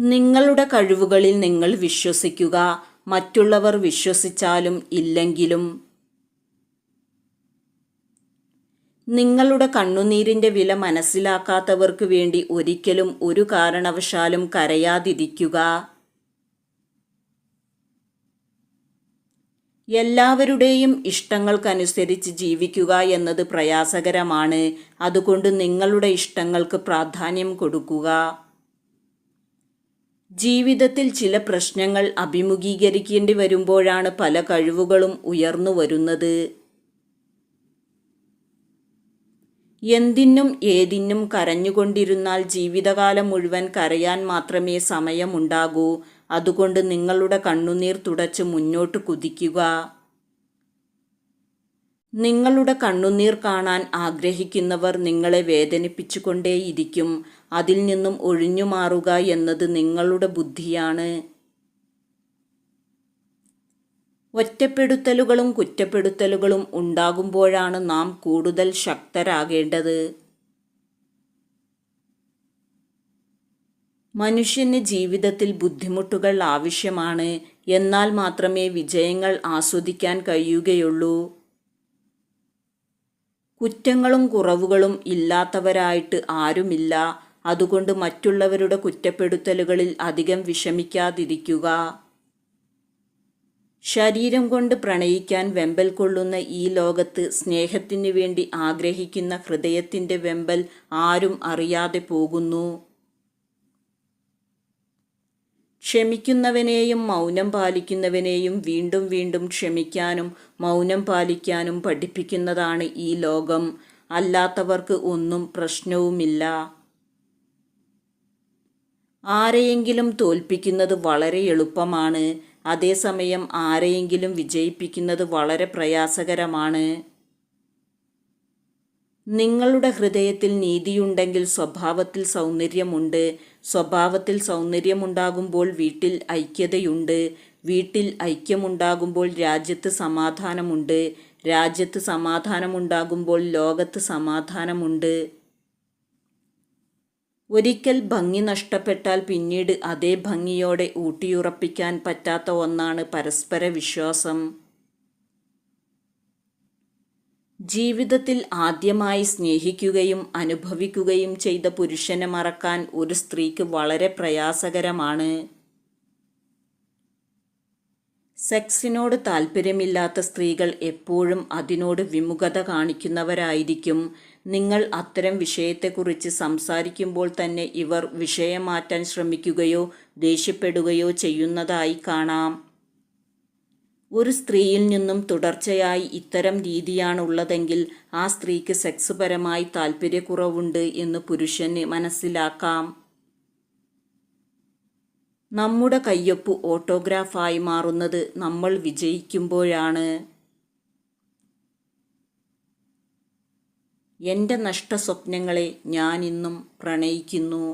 നിങ്ങളുടെ കഴിവുകളിൽ നിങ്ങൾ വിശ്വസിക്കുക, മറ്റുള്ളവർ വിശ്വസിച്ചാലും ഇല്ലെങ്കിലും. നിങ്ങളുടെ കണ്ണുനീരിൻ്റെ വില മനസ്സിലാക്കാത്തവർക്ക് വേണ്ടി ഒരിക്കലും ഒരു കാരണവശാലും കരയാതിരിക്കുക. എല്ലാവരുടെയും ഇഷ്ടങ്ങൾക്കനുസരിച്ച് ജീവിക്കുക എന്നത് പ്രയാസകരമാണ്. അതുകൊണ്ട് നിങ്ങളുടെ ഇഷ്ടങ്ങൾക്ക് പ്രാധാന്യം കൊടുക്കുക. ജീവിതത്തിൽ ചില പ്രശ്നങ്ങൾ അഭിമുഖീകരിക്കേണ്ടി വരുമ്പോഴാണ് പല കഴിവുകളും ഉയർന്നു വരുന്നത്. എന്തിനും ഏതിനും കരഞ്ഞുകൊണ്ടിരുന്നാൽ ജീവിതകാലം മുഴുവൻ കരയാൻ മാത്രമേ സമയമുണ്ടാകൂ. അതുകൊണ്ട് നിങ്ങളുടെ കണ്ണുനീർ തുടച്ച് മുന്നോട്ട് കുതിക്കുക. നിങ്ങളുടെ കണ്ണുനീർ കാണാൻ ആഗ്രഹിക്കുന്നവർ നിങ്ങളെ വേദനിപ്പിച്ചുകൊണ്ടേയിരിക്കും. അതിൽ നിന്നും ഒഴിഞ്ഞു മാറുക എന്നത് നിങ്ങളുടെ ബുദ്ധിയാണ്. ഒറ്റപ്പെടുത്തലുകളും കുറ്റപ്പെടുത്തലുകളും ഉണ്ടാകുമ്പോഴാണ് നാം കൂടുതൽ ശക്തരാകേണ്ടത്. മനുഷ്യന് ജീവിതത്തിൽ ബുദ്ധിമുട്ടുകൾ ആവശ്യമാണ്. എന്നാൽ മാത്രമേ വിജയങ്ങൾ ആസ്വദിക്കാൻ കഴിയുകയുള്ളൂ. കുറ്റങ്ങളും കുറവുകളും ഇല്ലാത്തവരായിട്ട് ആരുമില്ല. അതുകൊണ്ട് മറ്റുള്ളവരുടെ കുറ്റപ്പെടുത്തലുകളിൽ അധികം വിഷമിക്കാതിരിക്കുക. ശരീരം കൊണ്ട് പ്രണയിക്കാൻ വെമ്പൽ കൊള്ളുന്ന ഈ ലോകത്ത് സ്നേഹത്തിനു വേണ്ടി ആഗ്രഹിക്കുന്ന ഹൃദയത്തിൻ്റെ വെമ്പൽ ആരും അറിയാതെ പോകുന്നു. ക്ഷമിക്കുന്നവനെയും മൗനം പാലിക്കുന്നവനെയും വീണ്ടും വീണ്ടും ക്ഷമിക്കാനും മൗനം പാലിക്കാനും പഠിപ്പിക്കുന്നതാണ് ഈ ലോകം. അല്ലാത്തവർക്ക് ഒന്നും പ്രശ്നവുമില്ല. ആരെയെങ്കിലും തോൽപ്പിക്കുന്നത് വളരെ എളുപ്പമാണ്. അതേസമയം ആരെയെങ്കിലും വിജയിപ്പിക്കുന്നത് വളരെ പ്രയാസകരമാണ്. നിങ്ങളുടെ ഹൃദയത്തിൽ നീതിയുണ്ടെങ്കിൽ സ്വഭാവത്തിൽ സൗന്ദര്യമുണ്ട്. സ്വഭാവത്തിൽ സൗന്ദര്യമുണ്ടാകുമ്പോൾ വീട്ടിൽ ഐക്യതയുണ്ട്. വീട്ടിൽ ഐക്യമുണ്ടാകുമ്പോൾ രാജ്യത്ത് സമാധാനമുണ്ട്. രാജ്യത്ത് സമാധാനമുണ്ടാകുമ്പോൾ ലോകത്ത് സമാധാനമുണ്ട്. ഒരിക്കൽ ഭംഗി നഷ്ടപ്പെട്ടാൽ പിന്നീട് അതേ ഭംഗിയോടെ ഊട്ടിയുറപ്പിക്കാൻ പറ്റാത്ത ഒന്നാണ് പരസ്പര വിശ്വാസം. ജീവിതത്തിൽ ആദ്യമായി സ്നേഹിക്കുകയും അനുഭവിക്കുകയും ചെയ്ത പുരുഷനെ മറക്കാൻ ഒരു സ്ത്രീക്ക് വളരെ പ്രയാസകരമാണ്. സെക്സിനോട് താല്പര്യമില്ലാത്ത സ്ത്രീകൾ എപ്പോഴും അതിനോട് വിമുഖത കാണിക്കുന്നവരായിരിക്കും. നിങ്ങൾ അത്തരം വിഷയത്തെക്കുറിച്ച് സംസാരിക്കുമ്പോൾ തന്നെ ഇവർ വിഷയം മാറ്റാൻ ശ്രമിക്കുകയോ ദേഷ്യപ്പെടുകയോ ചെയ്യുന്നതായി കാണാം. ഒരു സ്ത്രീയിൽ നിന്നും തുടർച്ചയായി ഇത്തരം രീതിയാണുള്ളതെങ്കിൽ ആ സ്ത്രീക്ക് സെക്സ് പരമായി താല്പര്യക്കുറവുണ്ട് എന്ന് പുരുഷന് മനസ്സിലാക്കാം. നമ്മുടെ കയ്യൊപ്പ് ഓട്ടോഗ്രാഫായി മാറുന്നത് നമ്മൾ വിജയിക്കുമ്പോഴാണ്. എൻ്റെ നഷ്ടസ്വപ്നങ്ങളെ ഞാൻ ഇന്നും പ്രണയിക്കുന്നു.